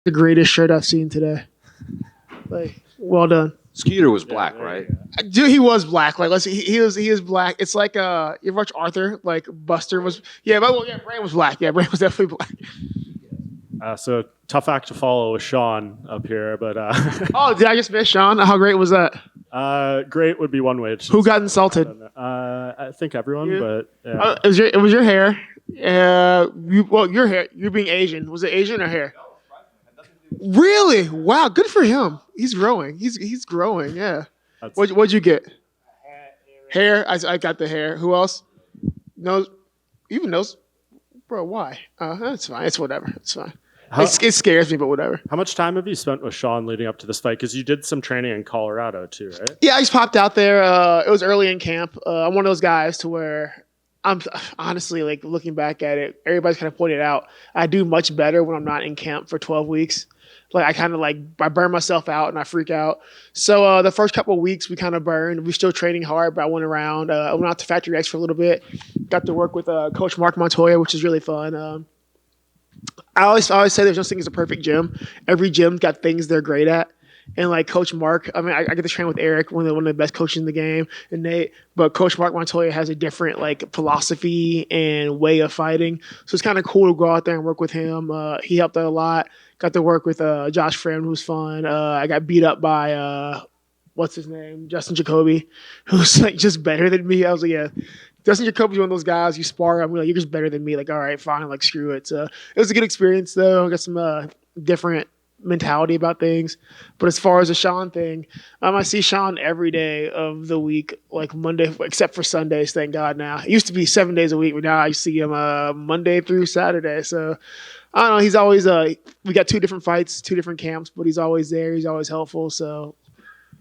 The greatest shirt I've seen today. Like, well done. Skeeter was black, right? Dude, he was black. Like, let's see, he is black. It's like you ever watch Arthur? Like Buster was. Yeah, but Brain was black. Yeah, Brain was definitely black. So tough act to follow with Sean up here, but Oh, did I just miss Sean? How great was that? great would be one way. Who got insulted? I think everyone, Yeah. but yeah. It was your hair. Your hair. You being Asian. Was it Asian or hair? Really? Wow. Good for him. He's growing. He's growing. Yeah. What'd you get? Hair. I got the hair. Who else? Nose. Even nose. Bro, why? It's fine. It's whatever. It's fine. It scares me, but whatever. How much time have you spent with Sean leading up to this fight? Because you did some training in Colorado too, right? Yeah, I just popped out there. It was early in camp. I'm one of those guys to where I'm honestly like looking back at it. Everybody's kind of pointed out I do much better when I'm not in camp for 12 weeks. Like I kind of I burn myself out and I freak out. So the first couple of weeks we kind of burned. We're still training hard, but I went around. I went out to Factory X for a little bit. Got to work with Coach Mark Montoya, which is really fun. I always say there's no thing as a perfect gym. Every gym's got things they're great at. And like Coach Mark, I mean, I get to train with Eric, one of the best coaches in the game, and Nate. But Coach Mark Montoya has a different like philosophy and way of fighting. So it's kind of cool to go out there and work with him. He helped out a lot. Got to work with Josh Friend, who's fun. I got beat up by what's his name, Justin Jacoby, who's like just better than me. I was like, yeah. Justin Jacoby's one of those guys you spar. I'm like, you're just better than me. Like, all right, fine. Like, screw it. So it was a good experience, though. I got some different mentality about things. But as far as the Sean thing, I see Sean every day of the week, like Monday, except for Sundays. Thank God now. It used to be 7 days a week, but now I see him Monday through Saturday. So I don't know. He's always we got 2 different fights, 2 different camps, but he's always there. He's always helpful. So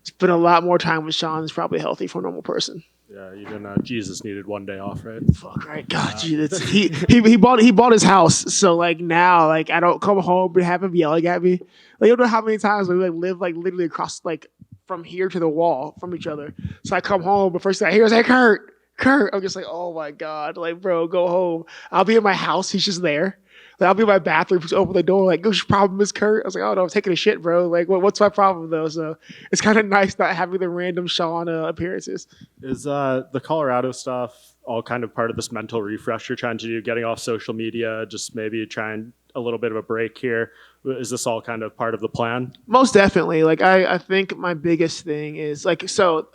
spend a lot more time with Sean is probably healthy for a normal person. Yeah, even Jesus needed 1 day off, right? Fuck right, God, he bought his house, so like now, like I don't come home and have him yelling at me. Like you don't know how many times we like live like literally across like from here to the wall from each other. So I come home, but first thing I hear is like Kurt. I'm just like, oh my God, like bro, go home. I'll be in my house, he's just there. Like, I'll be in my bathroom, just open the door, like, what's your problem, Miss Kurt? I was like, oh no, I'm taking a shit, bro. Like, what's my problem though? So it's kind of nice not having the random Sean appearances. Is the Colorado stuff all kind of part of this mental refresh you're trying to do, getting off social media, just maybe trying a little bit of a break here? Is this all kind of part of the plan? Most definitely. Like, I think my biggest thing is, like, so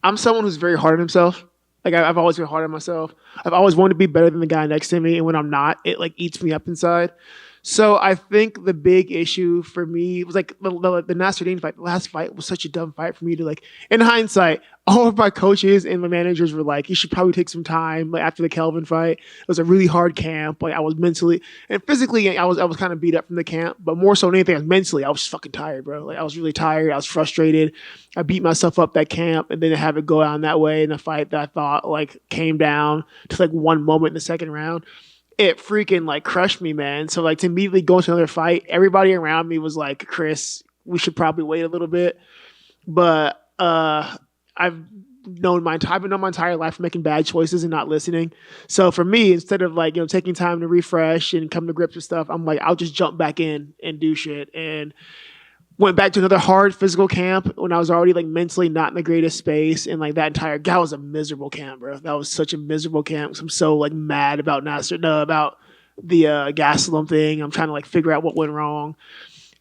I'm someone who's very hard on himself. Like, I've always been hard on myself. I've always wanted to be better than the guy next to me, and when I'm not, it, like, eats me up inside. So I think the big issue for me was like the Nasruddin fight. The last fight was such a dumb fight for me to like. In hindsight, all of my coaches and my managers were like, "You should probably take some time." Like after the Kelvin fight, it was a really hard camp. Like I was mentally and physically, I was kind of beat up from the camp, but more so than anything, mentally, I was just fucking tired, bro. Like I was really tired. I was frustrated. I beat myself up that camp, and then to have it go down that way in a fight that I thought like came down to like one moment in the second round. It freaking like crushed me, man. So like to immediately go into another fight, everybody around me was like, Chris, we should probably wait a little bit. But I've known my entire life making bad choices and not listening. So for me, instead of like, taking time to refresh and come to grips with stuff, I'm like, I'll just jump back in and do shit. And went back to another hard physical camp when I was already like mentally not in the greatest space. And like that was a miserable camp, bro. That was such a miserable camp. I'm so like mad about about the Gastelum thing. I'm trying to like figure out what went wrong.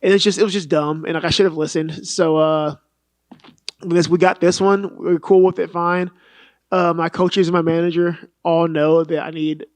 And it was just dumb. And like I should have listened. So we got this one. We're cool with it, fine. My coaches and my manager all know that I need,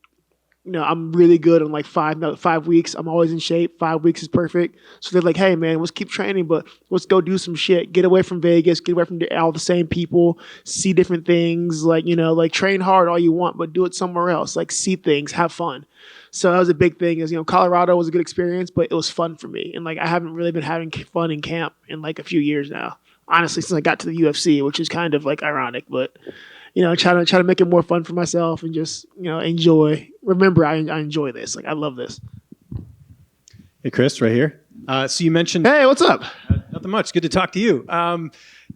I'm really good on like 5 weeks. I'm always in shape. 5 weeks is perfect. So they're like, hey man, let's keep training, but let's go do some shit. Get away from Vegas, get away from all the same people, see different things. Like, like train hard all you want, but do it somewhere else. Like see things, have fun. So that was a big thing is, Colorado was a good experience, but it was fun for me. And like, I haven't really been having fun in camp in like a few years now. Honestly, since I got to the UFC, which is kind of like ironic, but try to make it more fun for myself and just, enjoy. Remember, I enjoy this. Like, I love this. Hey, Chris, right here. So you mentioned... Hey, what's up? Nothing much. Good to talk to you.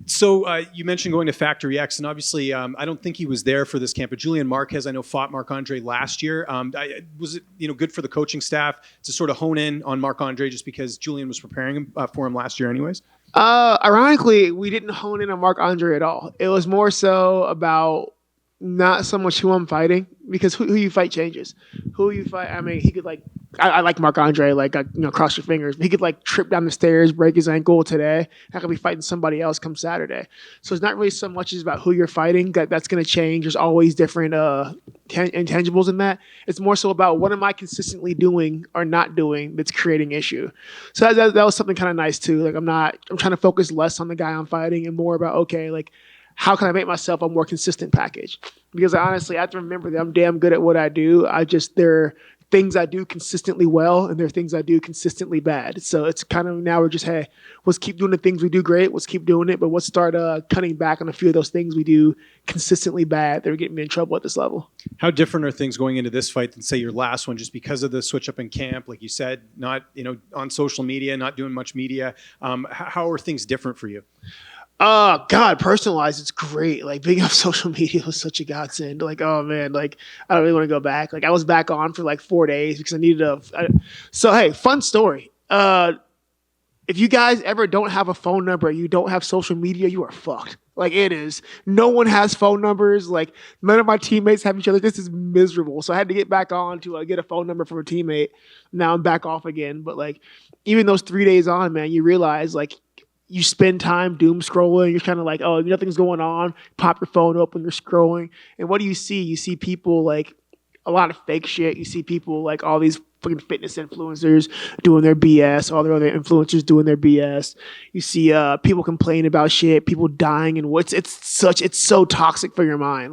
So you mentioned going to Factory X, and obviously I don't think he was there for this camp, but Julian Marquez, I know, fought Marc-Andre last year. Was it good for the coaching staff to sort of hone in on Marc-Andre just because Julian was preparing him for him last year anyways? Ironically, we didn't hone in on Marc-Andre at all. It was more so about not so much who I'm fighting, because who you fight changes. Who you fight, I mean, he could I like Marc-Andre, cross your fingers. He could trip down the stairs, break his ankle today. I could be fighting somebody else come Saturday. So it's not really so much as about who you're fighting that's going to change. There's always different intangibles in that. It's more so about what am I consistently doing or not doing that's creating issue. So that was something kind of nice too. I'm trying to focus less on the guy I'm fighting and more about, how can I make myself a more consistent package? Because honestly, I have to remember that I'm damn good at what I do. There are things I do consistently well, and there are things I do consistently bad. So it's kind of now we're just, hey, let's keep doing the things we do great. Let's keep doing it, but let's start cutting back on a few of those things we do consistently bad that are getting me in trouble at this level. How different are things going into this fight than, say, your last one, just because of the switch up in camp? Like you said, not on social media, not doing much media. How are things different for you? God, personalized, it's great. Being off social media was such a godsend. Oh man, I don't really want to go back. I was back on for 4 days because I needed so hey, fun story. If you guys ever don't have a phone number, you don't have social media, you are fucked. It is. No one has phone numbers. None of my teammates have each other. This is miserable. So I had to get back on to get a phone number from a teammate. Now I'm back off again. But even those 3 days on, man, you realize you spend time doom scrolling. You're kind of oh, nothing's going on. Pop your phone up when you're scrolling. And what do you see? You see people a lot of fake shit. You see people all these fucking fitness influencers doing their BS. All their other influencers doing their BS. You see people complain about shit. People dying and it's so toxic for your mind.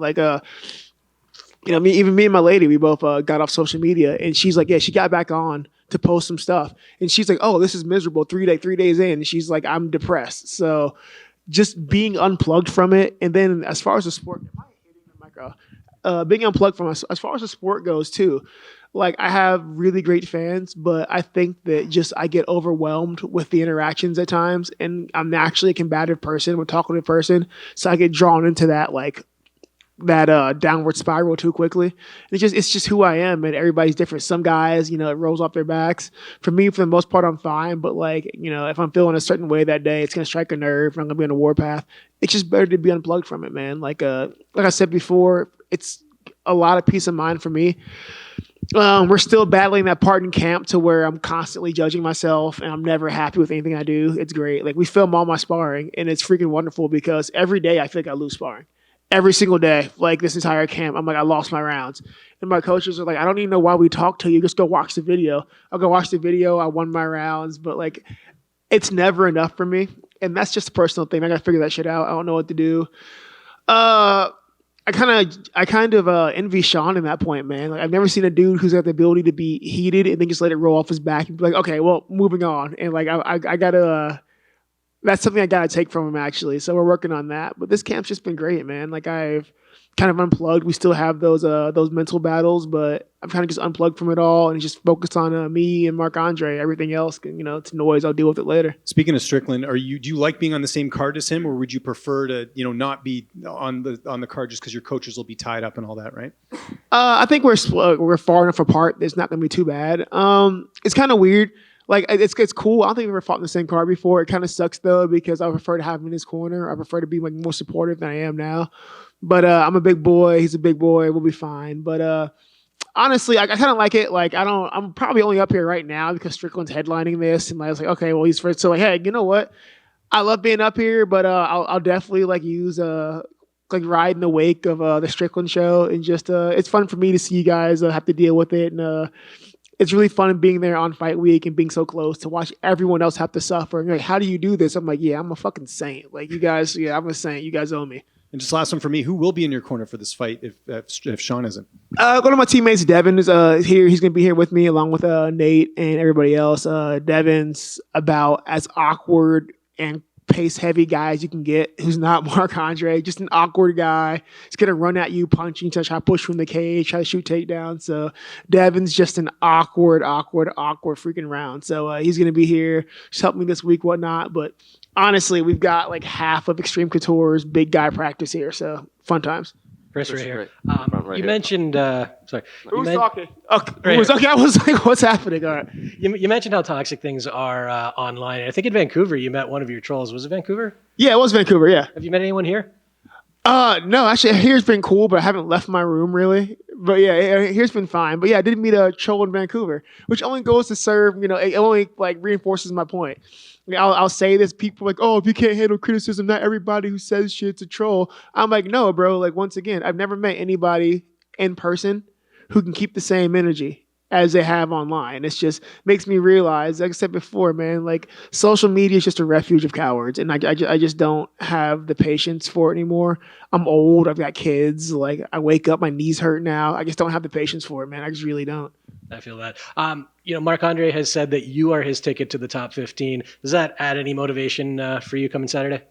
Me and my lady, we both got off social media, and she's she got back on to post some stuff, and she's oh, this is miserable. 3 days in, and she's I'm depressed. So just being unplugged from it, and then as far as the sport, am I hitting the micro? Being unplugged from us, as far as the sport goes too. I have really great fans, but I think that just I get overwhelmed with the interactions at times, and I'm naturally a combative person, I'm a talkative person, so I get drawn into that that downward spiral too quickly. It's just who I am, and everybody's different. Some guys, it rolls off their backs. For me, for the most part, I'm fine. But if I'm feeling a certain way that day, it's gonna strike a nerve. I'm gonna be on a warpath. It's just better to be unplugged from it, man. Like I said before, it's a lot of peace of mind for me. We're still battling that part in camp to where I'm constantly judging myself and I'm never happy with anything I do. It's great. We film all my sparring, and it's freaking wonderful because every day I feel I lose sparring. Every single day, this entire camp, I'm I lost my rounds. And my coaches are I don't even know why we talk to you. Just go watch the video. I'll go watch the video. I won my rounds. But it's never enough for me. And that's just a personal thing. I got to figure that shit out. I don't know what to do. I kind of envy Sean in that point, man. I've never seen a dude who's got the ability to be heated and then just let it roll off his back and be okay, well, moving on. And I got to... that's something I got to take from him, actually. So we're working on that. But this camp's just been great, man. I've kind of unplugged. We still have those mental battles, but I'm kind of just unplugged from it all and just focused on me and Marc-Andre. Everything else, it's noise. I'll deal with it later. Speaking of Strickland, do you like being on the same card as him, or would you prefer to not be on the card just because your coaches will be tied up and all that, right? I think we're far enough apart. It's not going to be too bad. It's kind of weird. It's cool. I don't think we've ever fought in the same card before. It kind of sucks though because I prefer to have him in his corner. I prefer to be more supportive than I am now. But I'm a big boy. He's a big boy. We'll be fine. But honestly, I kind of like it. I'm probably only up here right now because Strickland's headlining this, and I was okay, well, he's first. So hey, you know what? I love being up here, but I'll definitely use ride in the wake of the Strickland show, and just it's fun for me to see you guys have to deal with it, and it's really fun being there on fight week and being so close to watch everyone else have to suffer. And you're how do you do this? I'm yeah, I'm a fucking saint. You guys, yeah, I'm a saint. You guys owe me. And just last one for me, who will be in your corner for this fight if Sean isn't? One of my teammates, Devin, is here. He's going to be here with me along with Nate and everybody else. Devin's about as awkward and pace heavy guy as you can get, who's not Marc-Andre, just an awkward guy. He's going to run at you, punch you, try to push from the cage, try to shoot takedown. So Devin's just an awkward freaking round. So he's going to be here, just help me this week, whatnot. But honestly, we've got like half of Extreme Couture's big guy practice here, so fun times. Chris right here. Right You here. mentioned, sorry. Who's you talking? Okay, Right who's, here. okay, I was like, what's happening? All right. You mentioned how toxic things are online. I think in Vancouver, you met one of your trolls. Was it Vancouver? Yeah, it was Vancouver, yeah. Have you met anyone here? No, actually, here's been cool, but I haven't left my room really. But yeah, here's been fine. But yeah, I did meet a troll in Vancouver, which only goes to serve, it only like reinforces my point. Like, I'll say this, people are like, oh, if you can't handle criticism, not everybody who says shit's a troll. I'm like, no, bro. Like, once again, I've never met anybody in person who can keep the same energy as they have online. It's just makes me realize, like I said before, man, like social media is just a refuge of cowards. And I just don't have the patience for it anymore. I'm old. I've got kids. Like I wake up, my knees hurt now. I just don't have the patience for it, man. I just really don't. I feel that. Marc-Andre has said that you are his ticket to the top 15. Does that add any motivation for you coming Saturday?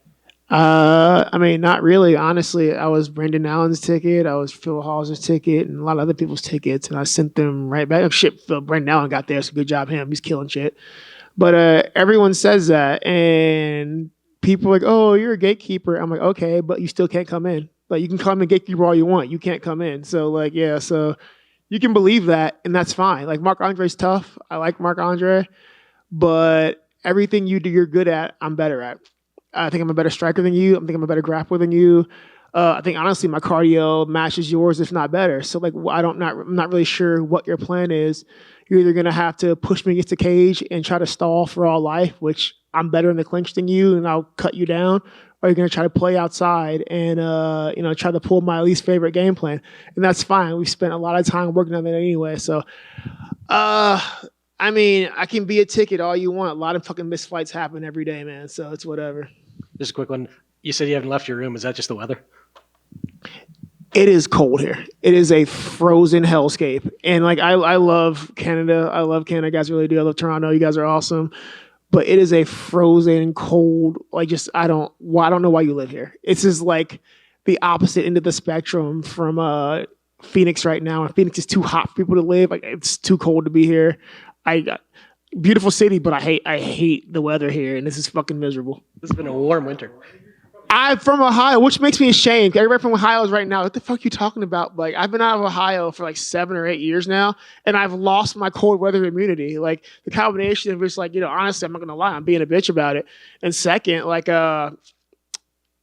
I mean, not really. Honestly, I was Brendan Allen's ticket. I was Phil Hauser's ticket and a lot of other people's tickets. And I sent them right back. Oh, shit, Brendan Allen got there. So good job him. He's killing shit. But everyone says that. And people are like, oh, you're a gatekeeper. I'm like, okay, but you still can't come in. Like, you can come and gatekeeper all you want. You can't come in. So, like, yeah, so you can believe that. And that's fine. Like, Marc-Andre's tough. I like Marc-Andre. But everything you do, you're good at, I'm better at. I think I'm a better striker than you. I think I'm a better grappler than you. I think honestly my cardio matches yours, if not better. So like I'm not really sure what your plan is. You're either gonna have to push me against the cage and try to stall for all life, which I'm better in the clinch than you, and I'll cut you down, or you're gonna try to play outside and try to pull my least favorite game plan, and that's fine. We've spent a lot of time working on that anyway. So, I mean, I can be a ticket all you want. A lot of fucking missed flights happen every day, man. So it's whatever. Just a quick one. You said you haven't left your room. Is that just the weather? It is cold here. It is a frozen hellscape. And like I love Canada. I love Canada. You guys really do. I love Toronto. You guys are awesome. But it is a frozen, cold, like just I don't know why you live here. It's just like the opposite end of the spectrum from Phoenix right now. And Phoenix is too hot for people to live. Like it's too cold to be here. Beautiful city, but I hate the weather here, and this is fucking miserable. This has been a warm winter. I'm from Ohio, which makes me ashamed. Everybody from Ohio is right now. What the fuck are you talking about? Like, I've been out of Ohio for like 7 or 8 years now, and I've lost my cold weather immunity. Like, the combination of just like, honestly, I'm not gonna lie, I'm being a bitch about it. And second, like,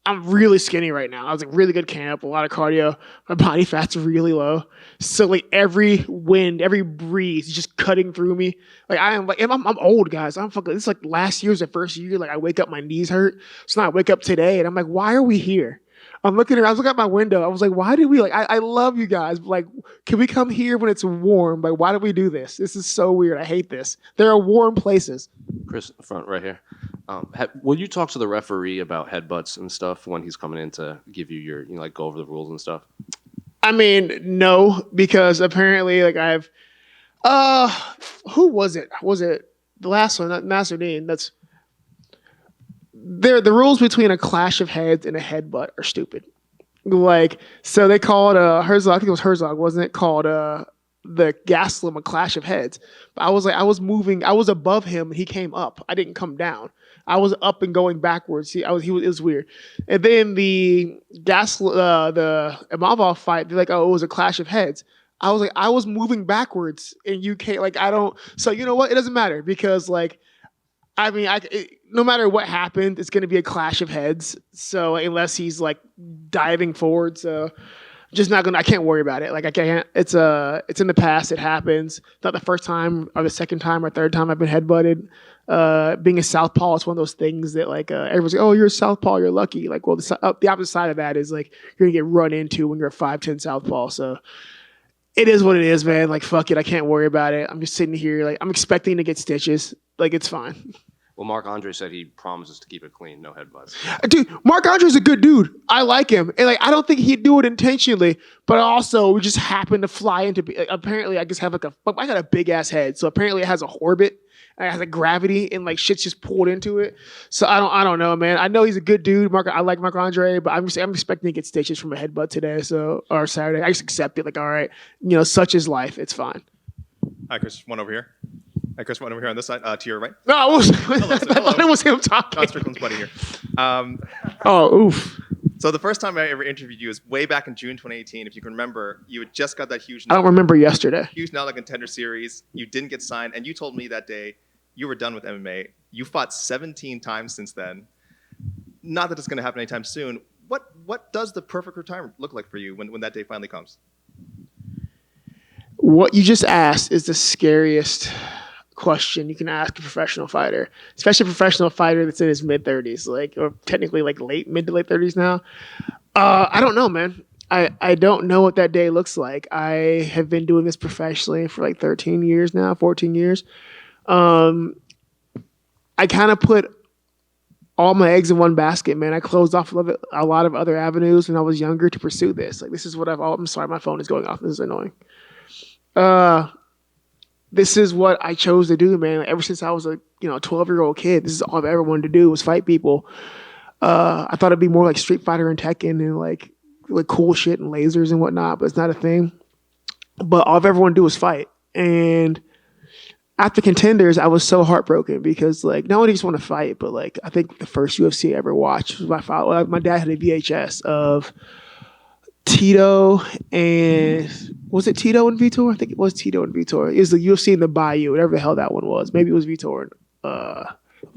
I'm really skinny right now. I was like really good camp, a lot of cardio. My body fat's really low. So like every wind, every breeze is just cutting through me. Like I'm old, guys. I'm fucking, this is like last year's the first year. Like I wake up, my knees hurt. So now I wake up today and I'm like, why are we here? I was looking out my window. I was like, why did we I love you guys. But like, can we come here when it's warm? Like, why do we do this? This is so weird. I hate this. There are warm places. Chris, front right here. Will you talk to the referee about headbutts and stuff when he's coming in to give you your, like go over the rules and stuff? I mean, no, because apparently, like I've, who was it? Was it the last one? Not Nasruddin. That's the rules between a clash of heads and a headbutt are stupid. Like, so they called Herzog. I think it was Herzog, wasn't it? Called the Gaslam a clash of heads. But I was like, I was moving. I was above him, and he came up. I didn't come down. I was up and going backwards. It was weird. And then the Imavov fight, they're like, oh, it was a clash of heads. I was like, I was moving backwards, and you can't, like, I don't. So you know what? It doesn't matter because, like, I mean, no matter what happened, it's going to be a clash of heads. So unless he's like diving forward, so just not gonna. I can't worry about it. Like I can't. It's in the past. It happens. Not the first time or the second time or third time I've been headbutted. Being a southpaw, it's one of those things that like everyone's like, oh, you're a southpaw, you're lucky. Like, well, the opposite side of that is like you're gonna get run into when you're a 5'10" southpaw. So it is what it is, man. Like, fuck it, I can't worry about it. I'm just sitting here, like, I'm expecting to get stitches. Like, it's fine. Well, Marc-Andre said he promises to keep it clean, no headbutts. Dude, Marc-Andre's a good dude. I like him. And like, I don't think he'd do it intentionally, but also we just happen to fly into, apparently I just have I got a big ass head. So apparently it has a orbit, it has a gravity, and like shit's just pulled into it. So I don't know, man. I know he's a good dude. I like Marc-Andre, but I'm expecting to get stitches from a headbutt today, or Saturday. I just accept it. Like, all right, such is life. It's fine. Hi, Chris. One over here. Hi, Chris, one over here on this side, to your right. No, I was. I Hello. thought it was him talking. John Strickland's buddy here. Oh, oof. So the first time I ever interviewed you was way back in June 2018. If you can remember, you had just got that I don't remember yesterday. huge Now Contender series. You didn't get signed, and you told me that day you were done with MMA. You fought 17 times since then. Not that it's going to happen anytime soon. What does the perfect retirement look like for you when that day finally comes? What you just asked is the scariest question you can ask a professional fighter, especially a professional fighter that's in his mid-30s, like, or technically like mid to late 30s now. I don't know, man. I don't know what that day looks like. I have been doing this professionally for like 13 years now, 14 years. I kind of put all my eggs in one basket, man. I closed off a lot of other avenues when I was younger to pursue this. Like, this is what I'm sorry, my phone is going off. This is annoying. This is what I chose to do, man. Ever since I was a 12-year-old kid, this is all I've ever wanted to do was fight people. I thought it'd be more like Street Fighter and Tekken and like cool shit and lasers and whatnot, but it's not a thing. But all I've ever wanted to do was fight. And after Contenders, I was so heartbroken because like not only just want to fight, but like I think the first UFC I ever watched was my dad had a VHS of Tito and was it Tito and Vitor? I think it was Tito and Vitor. It was the UFC in the Bayou, whatever the hell that one was. Maybe it was Vitor and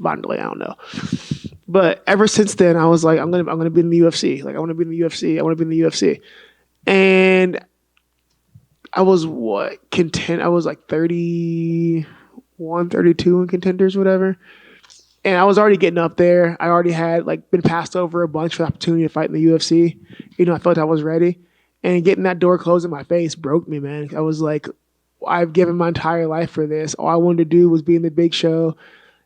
Vandalay, I don't know. But ever since then, I was like, I'm gonna be in the UFC. Like I want to be in the UFC. I want to be in the UFC. And I was I was like 31, 32 in Contenders, whatever. And I was already getting up there. I already had like been passed over a bunch for the opportunity to fight in the UFC. I felt I was ready. And getting that door closed in my face broke me, man. I was like, I've given my entire life for this. All I wanted to do was be in the big show.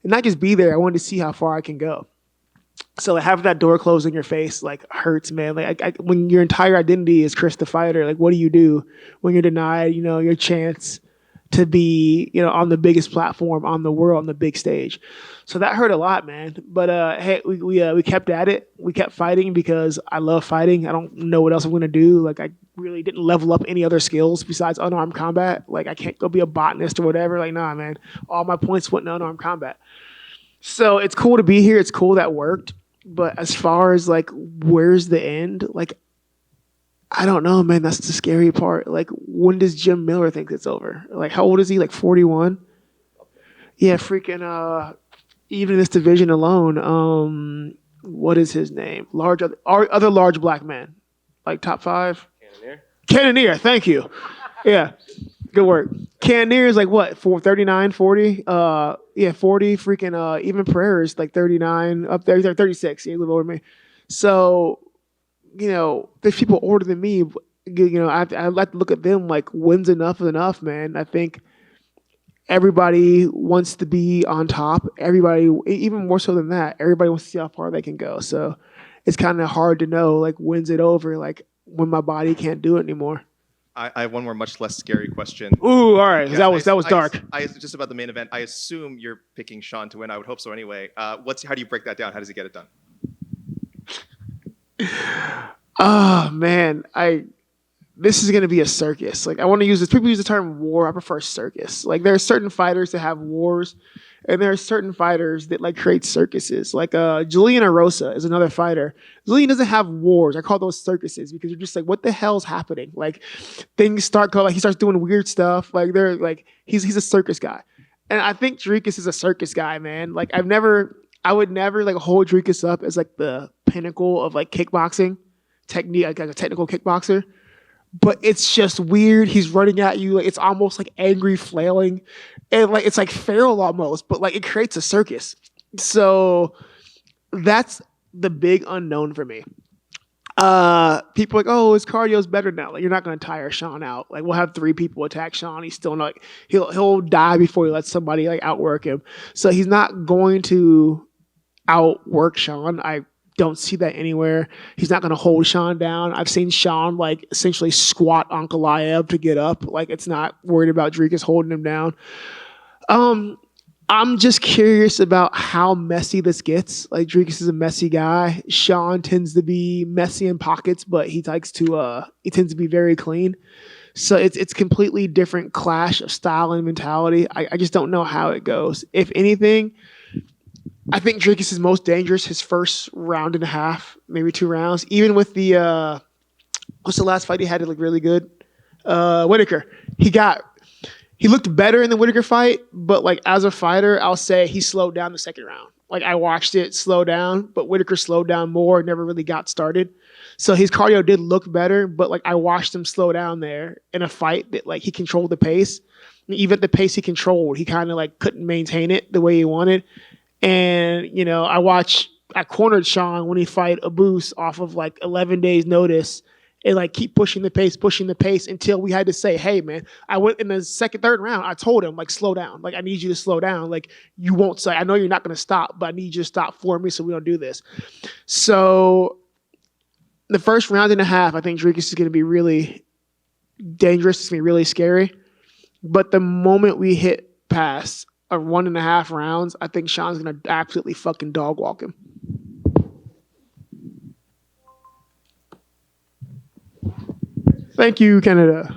And not just be there. I wanted to see how far I can go. So like, having that door closed in your face like hurts, man. Like when your entire identity is Chris the Fighter, like what do you do when you're denied, your chance to be, on the biggest platform on the world, on the big stage. So that hurt a lot, man. But hey, we kept at it. We kept fighting because I love fighting. I don't know what else I'm gonna do. Like I really didn't level up any other skills besides unarmed combat. Like I can't go be a botanist or whatever. Like nah, man. All my points went in unarmed combat. So it's cool to be here. It's cool that worked. But as far as like where's the end, like I don't know, man. That's the scary part. Like, when does Jim Miller think it's over? Like, how old is he? Like 41? Yeah, freaking. Even in this division alone, what is his name? Other large black man, like top 5. Cannonier. Thank you. Yeah, good work. Cannonier is like what? 39, 40. Yeah, 40. Freaking. Even Pereira is like 39 up there. He's like 36. Yeah, a little older than me. So. There's people older than me. I like to look at them like, when's enough is enough, man. I think everybody wants to be on top. Everybody, even more so than that, everybody wants to see how far they can go. So it's kind of hard to know, like, when's it over? Like, when my body can't do it anymore. I have one more much less scary question. Ooh, all right. Yeah, that was dark. Just about the main event. I assume you're picking Sean to win. I would hope so anyway. How do you break that down? How does he get it done? Oh man, this is gonna be a circus. Like I want to use this. People use the term war. I prefer circus. Like there are certain fighters that have wars, and there are certain fighters that like create circuses. Like Julian Erosa is another fighter. Julian doesn't have wars. I call those circuses because you're just like, what the hell's happening? Like things start going. Like he starts doing weird stuff. Like they're like he's a circus guy, and I think Dricus is a circus guy, man. Like I would never like hold Dricus up as like the pinnacle of like kickboxing technique, like a technical kickboxer. But it's just weird. He's running at you like it's almost like angry flailing, and like it's like feral almost. But like it creates a circus. So that's the big unknown for me. People are like, oh, his cardio's better now. Like you're not going to tire Sean out. Like we'll have 3 people attack Sean. He's still not. Like, he'll die before he lets somebody like outwork him. So he's not going to outwork Sean. I don't see that anywhere. He's not going to hold Sean down. I've seen Sean like essentially squat Ankalaev to get up. Like it's not worried about Dricus holding him down. I'm just curious about how messy this gets. Like Dricus is a messy guy. Sean tends to be messy in pockets, but he tends to be very clean. So it's completely different clash of style and mentality. I just don't know how it goes. If anything, I think Dricus is most dangerous his first round and a half, maybe 2 rounds. Even with the what's the last fight he had? It looked really good. Whitaker. He looked better in the Whitaker fight, but like as a fighter, I'll say he slowed down the second round. Like I watched it slow down, but Whitaker slowed down more, never really got started. So his cardio did look better, but like I watched him slow down there in a fight that like he controlled the pace. And even at the pace he controlled, he kind of like couldn't maintain it the way he wanted. And, you know, I cornered Sean when he fight Abus off of like 11 days notice and like keep pushing the pace until we had to say, hey man, I went in the third round. I told him like, slow down. Like, I need you to slow down. Like you won't say, I know you're not going to stop, but I need you to stop for me so we don't do this. So the first round and a half, I think Dricus is going to be really dangerous. It's going to be really scary. But the moment we hit past a 1.5 rounds, I think Sean's going to absolutely fucking dog walk him. Thank you, Canada.